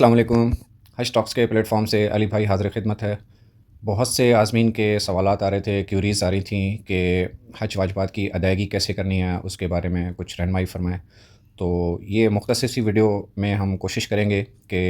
अस्सलाम वालेकुम। हज टॉक्स के प्लेटफ़ॉर्म से अली भाई हाज़िर ख़िदमत है। बहुत से आज़मीन के सवालात आ रहे थे, क्यूरीज़ आ रही थी कि हज वाजबात की अदायगी कैसे करनी है, उसके बारे में कुछ रहनुमाई फ़रमाएँ। तो ये मुख़्तसर सी वीडियो में हम कोशिश करेंगे कि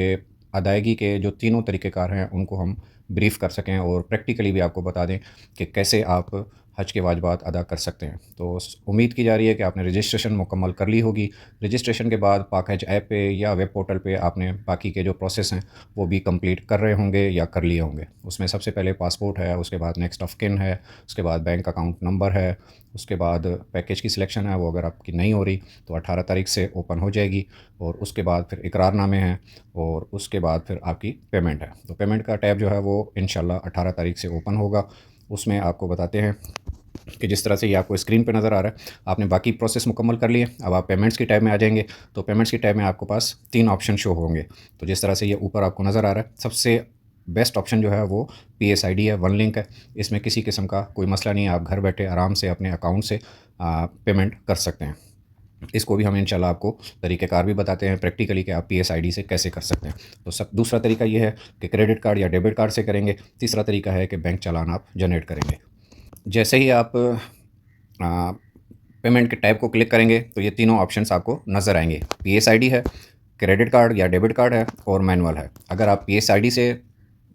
अदायगी के जो तीनों तरीक़ेकार हैं, उनको हम ब्रीफ़ कर सकें और प्रैक्टिकली भी आपको बता दें कि कैसे आप हज के वाजबात अदा कर सकते हैं। तो उम्मीद की जा रही है कि आपने रजिस्ट्रेशन मुकम्मल कर ली होगी। रजिस्ट्रेशन के बाद पाक हज ऐप पे या वेब पोर्टल पे आपने बाकी के जो प्रोसेस हैं वो भी कंप्लीट कर रहे होंगे या कर लिए होंगे। उसमें सबसे पहले पासपोर्ट है, उसके बाद नेक्स्ट ऑफ किन है, उसके बाद बैंक अकाउंट नंबर है, उसके बाद पैकेज की सिलेक्शन है, वो अगर आपकी नहीं हो रही तो 18 तारीख से ओपन हो जाएगी। और उसके बाद फिर इकरारनामे हैं और उसके बाद फिर आपकी पेमेंट है। तो पेमेंट का टैब जो है वो इंशाल्लाह 18 तारीख से ओपन होगा। उसमें आपको बताते हैं कि जिस तरह से ये आपको स्क्रीन पे नज़र आ रहा है, आपने बाकी प्रोसेस मुकम्मल कर लिए। अब आप पेमेंट्स की टैब में आ जाएंगे। तो पेमेंट्स की टैब में आपके पास 3 ऑप्शन शो होंगे। तो जिस तरह से ये ऊपर आपको नज़र आ रहा है, सबसे बेस्ट ऑप्शन जो है वो PSID है, वन लिंक है। इसमें किसी किस्म का कोई मसला नहीं है, आप घर बैठे आराम से अपने अकाउंट से पेमेंट कर सकते हैं। इसको भी हम इंशाल्लाह आपको तरीक़ेकार भी बताते हैं प्रैक्टिकली कि आप PSID से कैसे कर सकते हैं। तो सब दूसरा तरीका ये है कि क्रेडिट कार्ड या डेबिट कार्ड से करेंगे। तीसरा तरीका है कि बैंक चालान आप जनरेट करेंगे। जैसे ही आप पेमेंट के टैब को क्लिक करेंगे तो ये तीनों ऑप्शंस आपको नज़र आएंगे। PSID है, क्रेडिट कार्ड या डेबिट कार्ड है और मैनुअल है। अगर आप PSID से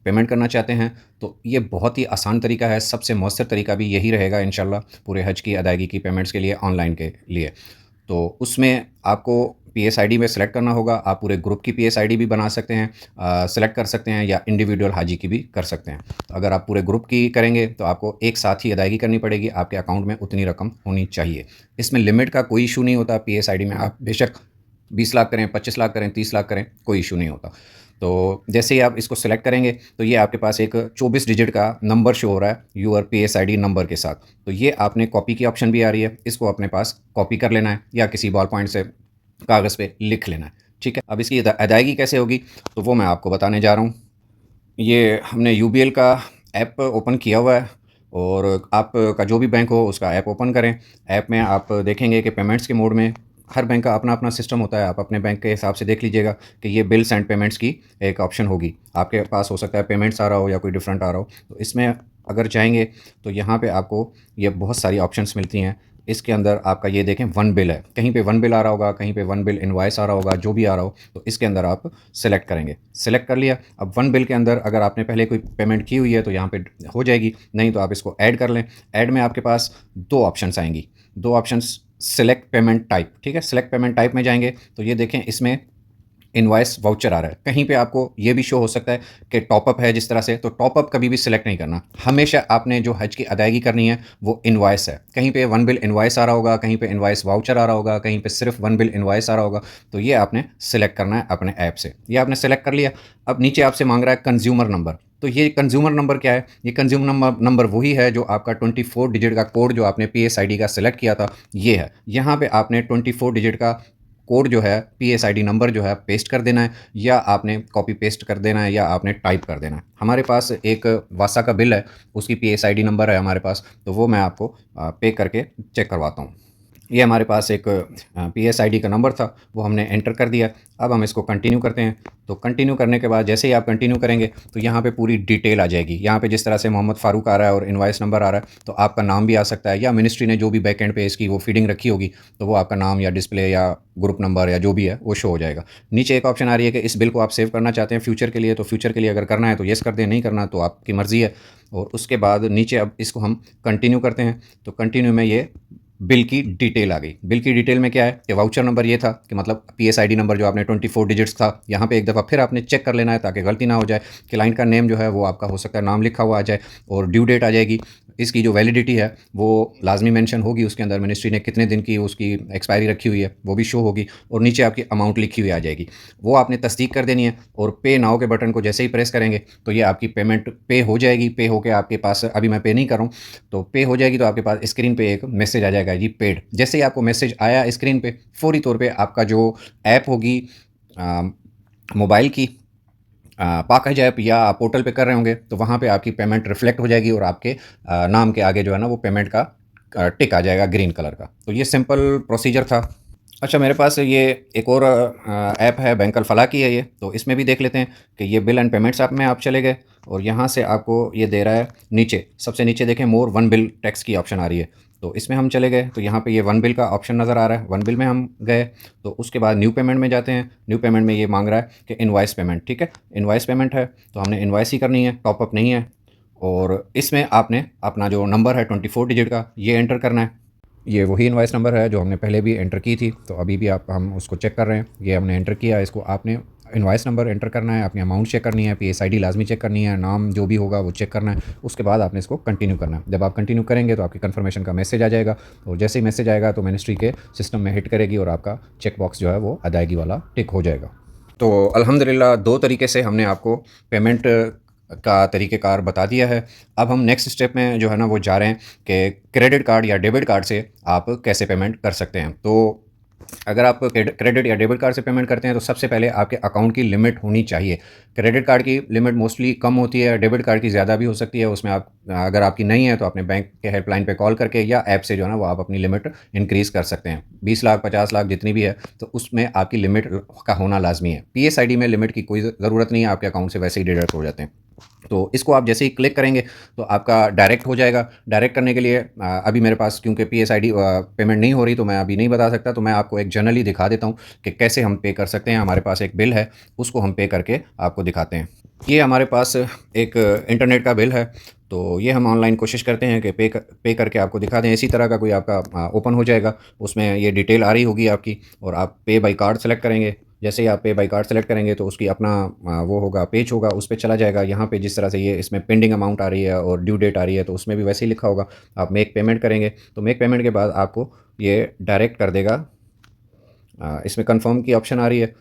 पेमेंट करना चाहते हैं तो ये बहुत ही आसान तरीका है। सबसे मौसर तरीका भी यही रहेगा इंशाल्लाह पूरे हज की अदायगी की पेमेंट्स के लिए, ऑनलाइन के लिए। तो उसमें आपको PSID में सेलेक्ट करना होगा। आप पूरे ग्रुप की PSID भी बना सकते हैं, सेलेक्ट कर सकते हैं, या इंडिविजुअल हाजी की भी कर सकते हैं। तो अगर आप पूरे ग्रुप की करेंगे तो आपको एक साथ ही अदायगी करनी पड़ेगी। आपके अकाउंट में उतनी रकम होनी चाहिए। इसमें लिमिट का कोई इशू नहीं होता। PSID में आप बेशक 20 लाख करें, 25 लाख करें, 30 लाख करें, कोई इशू नहीं होता। तो जैसे ही आप इसको सेलेक्ट करेंगे तो ये आपके पास एक 24 डिजिट का नंबर शो हो रहा है यूर PSID नंबर के साथ। तो ये आपने कॉपी की ऑप्शन भी आ रही है, इसको अपने पास कॉपी कर लेना है या किसी बॉल पॉइंट से कागज़ पे लिख लेना है। ठीक है, अब इसकी अदायगी कैसे होगी तो वो मैं आपको बताने जा रहा हूँ। ये हमने UBL का ऐप ओपन किया हुआ है और आपका जो भी बैंक हो उसका ऐप ओपन करें। ऐप में आप देखेंगे कि पेमेंट्स के मोड में हर बैंक का अपना अपना सिस्टम होता है। आप अपने बैंक के हिसाब से देख लीजिएगा कि ये बिल्स एंड पेमेंट्स की एक ऑप्शन होगी। आपके पास हो सकता है पेमेंट्स आ रहा हो या कोई डिफरेंट आ रहा हो। तो इसमें अगर जाएंगे तो यहाँ पे आपको ये बहुत सारी ऑप्शंस मिलती हैं। इसके अंदर आपका ये देखें वन बिल है, कहीं पे वन बिल आ रहा होगा, कहीं पे वन बिल इनवॉइस आ रहा होगा, जो भी आ रहा हो तो इसके अंदर आप सेलेक्ट करेंगे। सेलेक्ट कर लिया। अब वन बिल के अंदर अगर आपने पहले कोई पेमेंट की हुई है तो यहाँ पे हो जाएगी, नहीं तो आप इसको ऐड कर लें। ऐड में आपके पास दो ऑप्शंस आएंगी, दो ऑप्शंस सेलेक्ट पेमेंट टाइप। ठीक है, सेलेक्ट पेमेंट टाइप में जाएंगे तो ये देखें इसमें इनवॉइस वाउचर आ रहा है। कहीं पे आपको ये भी शो हो सकता है कि टॉपअप है जिस तरह से, तो टॉपअप कभी भी सिलेक्ट नहीं करना। हमेशा आपने जो हज की अदायगी करनी है वो इनवॉइस है। कहीं पे वन बिल इनवॉइस आ रहा होगा, कहीं पे इनवॉइस वाउचर आ रहा होगा, कहीं पे सिर्फ वन बिल इनवॉइस आ रहा होगा। तो ये आपने सेलेक्ट करना है अपने ऐप से। ये आपने सेलेक्ट कर लिया। अब नीचे आपसे मांग रहा है कंज्यूमर नंबर। तो ये कंज्यूमर नंबर क्या है? ये कंज्यूमर नंबर वही है जो आपका 24 डिजिट का कोड जो आपने PSID का सेलेक्ट किया था, ये है। यहाँ पे आपने 24 डिजिट का कोड जो है, PSID नंबर जो है पेस्ट कर देना है, या आपने कॉपी पेस्ट कर देना है, या आपने टाइप कर देना है। हमारे पास एक वासा का बिल है, उसकी PSID नंबर है हमारे पास, तो वो मैं आपको पे करके चेक करवाता हूँ। ये हमारे पास एक PSID का नंबर था, वो हमने एंटर कर दिया। अब हम इसको कंटिन्यू करते हैं। तो कंटिन्यू करने के बाद जैसे ही आप कंटिन्यू करेंगे तो यहाँ पे पूरी डिटेल आ जाएगी। यहाँ पे जिस तरह से मोहम्मद फ़ारूक आ रहा है और इनवॉइस नंबर आ रहा है, तो आपका नाम भी आ सकता है, या मिनिस्ट्री ने जो भी बैक एंड पे इसकी वो फीडिंग रखी होगी तो वो आपका नाम या डिस्प्ले या ग्रुप नंबर या जो भी है वो शो हो जाएगा। नीचे एक ऑप्शन आ रही है कि इस बिल को आप सेव करना चाहते हैं फ्यूचर के लिए, तो फ्यूचर के लिए अगर करना है तो येस कर दें, नहीं करना तो आपकी मर्ज़ी है। और उसके बाद नीचे अब इसको हम कंटिन्यू करते हैं। तो कंटिन्यू में ये बिल की डिटेल आ गई। बिल की डिटेल में क्या है कि वाउचर नंबर ये था कि मतलब PSID नंबर जो आपने 24 डिजिट्स था, यहाँ पे एक दफ़ा फिर आपने चेक कर लेना है ताकि गलती ना हो जाए। क्लाइंट का नेम जो है वो आपका हो सकता है नाम लिखा हुआ आ जाए, और ड्यू डेट आ जाएगी। इसकी जो वैलिडिटी है वो लाजमी मेंशन होगी उसके अंदर, मिनिस्ट्री ने कितने दिन की उसकी एक्सपायरी रखी हुई है वो भी शो होगी, और नीचे आपकी अमाउंट लिखी हुई आ जाएगी। वो आपने तस्दीक कर देनी है, और पे नाउ के बटन को जैसे ही प्रेस करेंगे तो ये आपकी पेमेंट पे हो जाएगी। पे होकर आपके पास, अभी मैं पे नहीं कर रहा हूँ, तो पे हो जाएगी तो आपके पास स्क्रीन पे एक मैसेज आ जाएगा, जी पेड। जैसे ही आपको मैसेज आया स्क्रीन पे, फौरी तौर पे आपका जो ऐप होगी मोबाइल की, पाक हज ऐप, या आप पोर्टल पे कर रहे होंगे तो वहाँ पे आपकी पेमेंट रिफ्लेक्ट हो जाएगी, और आपके नाम के आगे जो है ना वो पेमेंट का टिक आ जाएगा ग्रीन कलर का। तो ये सिंपल प्रोसीजर था अच्छा, मेरे पास ये एक और ऐप है, बैंक अल फलाह की है ये, तो इसमें भी देख लेते हैं कि ये बिल एंड पेमेंट्स ऐप में आप चले गए और यहाँ से आपको ये दे रहा है नीचे, सबसे नीचे देखें मोर वन बिल टैक्स की ऑप्शन आ रही है। तो इसमें हम चले गए तो यहाँ पे ये वन बिल का ऑप्शन नज़र आ रहा है, वन बिल में हम गए तो उसके बाद न्यू पेमेंट में जाते हैं। न्यू पेमेंट में ये मांग रहा है कि इनवॉइस पेमेंट, ठीक है, इनवॉइस पेमेंट है तो हमने इनवॉइस ही करनी है, टॉप अप नहीं है। और इसमें आपने अपना जो नंबर है 24 डिजिट का ये एंटर करना है। ये वही इनवॉइस नंबर है जो हमने पहले भी एंटर की थी, तो अभी भी हम उसको चेक कर रहे हैं। ये हमने एंटर किया, इसको आपने इनवॉइस नंबर एंटर करना है, अपनी अमाउंट चेक करनी है, पीएसआईडी लाजमी चेक करनी है, नाम जो भी होगा वो चेक करना है। उसके बाद आपने इसको कंटिन्यू करना है। जब आप कंटिन्यू करेंगे तो आपकी कन्फर्मेशन का मैसेज आ जाएगा और जैसे ही मैसेज आएगा तो मिनिस्ट्री के सिस्टम में हिट करेगी और आपका चेक बॉक्स जो है वो अदायगी वाला टिक हो जाएगा। तो अल्हम्दुलिल्लाह 2 तरीके से हमने आपको पेमेंट का तरीक़ेकार बता दिया है। अब हम नेक्स्ट स्टेप में जो है ना वो जा रहे हैं कि क्रेडिट कार्ड या डेबिट कार्ड से आप कैसे पेमेंट कर सकते हैं। तो अगर आप क्रेडिट या डेबिट कार्ड से पेमेंट करते हैं तो सबसे पहले आपके अकाउंट की लिमिट होनी चाहिए। क्रेडिट कार्ड की लिमिट मोस्टली कम होती है, डेबिट कार्ड की ज़्यादा भी हो सकती है। उसमें आप अगर आपकी नहीं है तो अपने बैंक के हेल्पलाइन पे कॉल करके या ऐप से जो है ना वो आप अपनी लिमिट इंक्रीज़ कर सकते हैं। 20 लाख 50 लाख जितनी भी है तो उसमें आपकी लिमिट का होना लाजमी है। पीएसआईडी में लिमिट की कोई ज़रूरत नहीं है, आपके अकाउंट से वैसे ही डिडक्ट हो जाते हैं। तो इसको आप जैसे ही क्लिक करेंगे तो आपका डायरेक्ट हो जाएगा। डायरेक्ट करने के लिए अभी मेरे पास क्योंकि पीएसआईडी पेमेंट नहीं हो रही तो मैं अभी नहीं बता सकता, तो मैं आपको एक जनरली दिखा देता हूँ कि कैसे हम पे कर सकते हैं। हमारे पास एक बिल है, उसको हम पे करके आपको दिखाते हैं। ये हमारे पास एक इंटरनेट का बिल है, तो ये हम ऑनलाइन कोशिश करते हैं कि पे करके आपको दिखा दें। इसी तरह का कोई आपका ओपन हो जाएगा, उसमें ये डिटेल आ रही होगी आपकी और आप पे बाय कार्ड सेलेक्ट करेंगे। जैसे ही आप पे बाय कार्ड सेलेक्ट करेंगे तो उसकी अपना वो होगा, पेज होगा, उस पे चला जाएगा। यहाँ पे जिस तरह से ये इसमें पेंडिंग अमाउंट आ रही है और ड्यू डेट आ रही है तो उसमें भी वैसे ही लिखा होगा। आप मेक पेमेंट करेंगे तो मेक पेमेंट के बाद आपको ये डायरेक्ट कर देगा। इसमें कन्फर्म की ऑप्शन आ रही है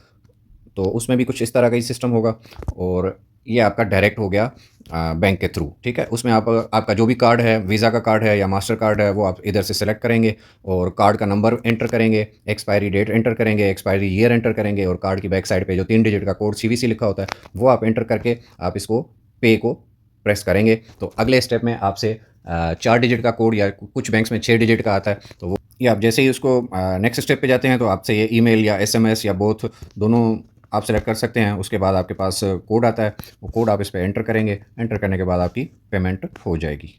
तो उसमें भी कुछ इस तरह का ही सिस्टम होगा और ये आपका डायरेक्ट हो गया बैंक के थ्रू, ठीक है। उसमें आप आपका जो भी कार्ड है, वीज़ा का कार्ड है या मास्टर कार्ड है, वो आप इधर से सेलेक्ट करेंगे और कार्ड का नंबर एंटर करेंगे, एक्सपायरी डेट एंटर करेंगे, एक्सपायरी ईयर एंटर करेंगे और कार्ड की बैक साइड पे जो 3 डिजिट का कोड सीवीसी लिखा होता है वो आप एंटर करके आप इसको पे को प्रेस करेंगे। तो अगले स्टेप में आपसे 4 डिजिट का कोड या कुछ बैंक्स में 6 डिजिट का आता है, तो वो ये आप जैसे ही उसको नेक्स्ट स्टेप पे जाते हैं तो आपसे ये ईमेल या एसएमएस या बोथ दोनों आप सेलेक्ट कर सकते हैं। उसके बाद आपके पास कोड आता है, वो कोड आप इस पे एंटर करेंगे, एंटर करने के बाद आपकी पेमेंट हो जाएगी।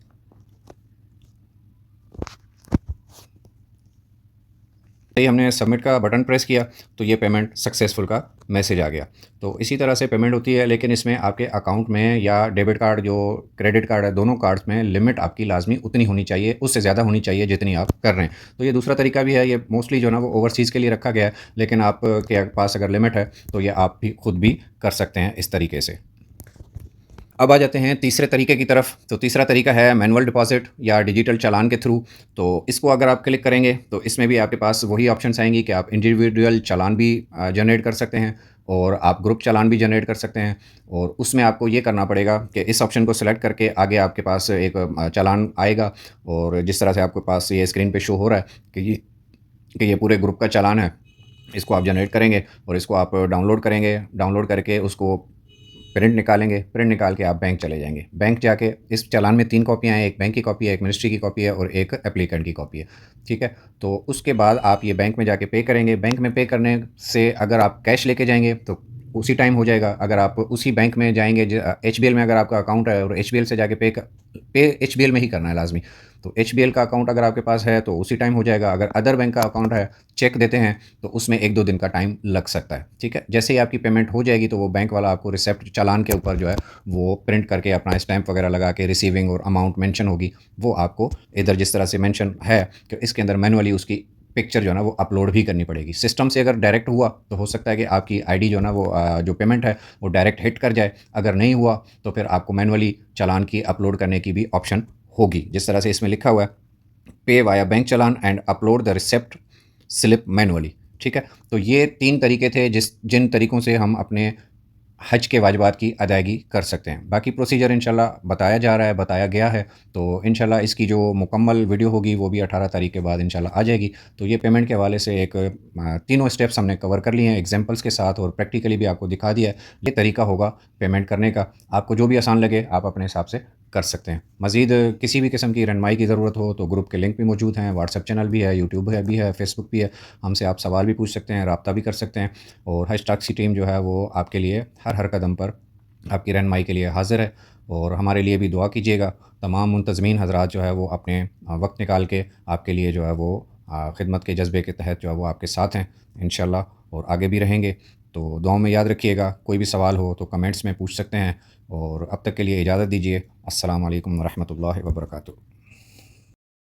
ही हमने सबमिट का बटन प्रेस किया तो ये पेमेंट सक्सेसफुल का मैसेज आ गया। तो इसी तरह से पेमेंट होती है, लेकिन इसमें आपके अकाउंट में या डेबिट कार्ड जो क्रेडिट कार्ड है, दोनों कार्ड्स में लिमिट आपकी लाजमी उतनी होनी चाहिए, उससे ज़्यादा होनी चाहिए जितनी आप कर रहे हैं। तो ये दूसरा तरीका भी है, ये मोस्टली जो है ना वो ओवरसीज़ के लिए रखा गया है, लेकिन आप के पास अगर लिमिट है तो ये आप भी खुद भी कर सकते हैं इस तरीके से। अब आ जाते हैं तीसरे तरीके की तरफ। तो तीसरा तरीका है मैनुअल डिपॉज़िट या डिजिटल चालान के थ्रू। तो इसको अगर आप क्लिक करेंगे तो इसमें भी आपके पास वही ऑप्शंस आएंगी कि आप इंडिविजुअल चालान भी जनरेट कर सकते हैं और आप ग्रुप चालान भी जनरेट कर सकते हैं। और उसमें आपको ये करना पड़ेगा कि इस ऑप्शन को सेलेक्ट करके आगे आपके पास एक चालान आएगा और जिस तरह से आपके पास ये स्क्रीन पे शो हो रहा है कि ये पूरे ग्रुप का चालान है। इसको आप जनरेट करेंगे और इसको आप डाउनलोड करेंगे, डाउनलोड करके उसको प्रिंट निकालेंगे, प्रिंट निकाल के आप बैंक चले जाएंगे। बैंक जाके इस चालान में 3 कॉपियाँ हैं, एक बैंक की कॉपी है, एक मिनिस्ट्री की कॉपी है और एक एप्लीकेंट की कॉपी है, ठीक है। तो उसके बाद आप ये बैंक में जाके पे करेंगे। बैंक में पे करने से अगर आप कैश लेके जाएंगे तो उसी टाइम हो जाएगा। अगर आप उसी बैंक में जाएंगे, एचबीएल में अगर आपका अकाउंट है और एचबीएल से जाके पे एचबीएल में ही करना है लाजमी। तो एचबीएल का अकाउंट अगर आपके पास है तो उसी टाइम हो जाएगा। अगर अदर बैंक का अकाउंट है, चेक देते हैं तो उसमें 1-2 दिन का टाइम लग सकता है, ठीक है। जैसे ही आपकी पेमेंट हो जाएगी तो वो बैंक वाला आपको रिसिप्ट चालान के ऊपर जो है वो प्रिंट करके अपना स्टैंप वगैरह लगा के रिसीविंग और अमाउंट मेंशन होगी, वो आपको इधर जिस तरह से मेंशन है कि इसके अंदर मैनुअली उसकी पिक्चर जो है ना वो अपलोड भी करनी पड़ेगी। सिस्टम से अगर डायरेक्ट हुआ तो हो सकता है कि आपकी आईडी जो है ना वो जो पेमेंट है वो डायरेक्ट हिट कर जाए। अगर नहीं हुआ तो फिर आपको मैनुअली चालान की अपलोड करने की भी ऑप्शन होगी, जिस तरह से इसमें लिखा हुआ है, पे via bank challan and upload the receipt slip manually, ठीक है। तो ये 3 तरीके थे जिन तरीक़ों से हम अपने हज के वाजिबात की अदायगी कर सकते हैं। बाकी प्रोसीजर इंशाल्लाह बताया जा रहा है, बताया गया है। तो इंशाल्लाह इसकी जो मुकम्मल वीडियो होगी वो भी 18 तारीख के बाद इंशाल्लाह आ जाएगी। तो ये पेमेंट के हवाले से एक तीनों स्टेप्स हमने कवर कर लिए हैं एग्जांपल्स के साथ और प्रैक्टिकली भी आपको दिखा दिया है। ये तरीका होगा पेमेंट करने का। आपको जो भी आसान लगे आप अपने हिसाब से कर सकते हैं। मज़ीद किसी भी किस्म की रहनुमाई की ज़रूरत हो तो ग्रुप के लिंक भी मौजूद हैं, व्हाट्सएप चैनल भी है, यूट्यूब है भी है, फ़ेसबुक भी है। हमसे आप सवाल भी पूछ सकते हैं, राब्ता भी कर सकते हैं और हैशटैग टीम जो है वो आपके लिए हर कदम पर आपकी रहनुमाई के लिए हाज़िर है और हमारे लिए भी दुआ कीजिएगा। तमाम मुंतज़मीन हज़रात जो है वो अपने वक़्त निकाल के आपके लिए जो है वो ख़िदमत के जज़्बे के तहत जो है वो आपके साथ हैं इंशाअल्लाह और आगे भी रहेंगे। तो दुआओं में याद रखिएगा, कोई भी सवाल हो तो कमेंट्स में पूछ सकते हैं और अब तक के लिए इजाज़त दीजिए। अस्सलाम वालेकुम व रहमतुल्लाहि व बरकातुहू।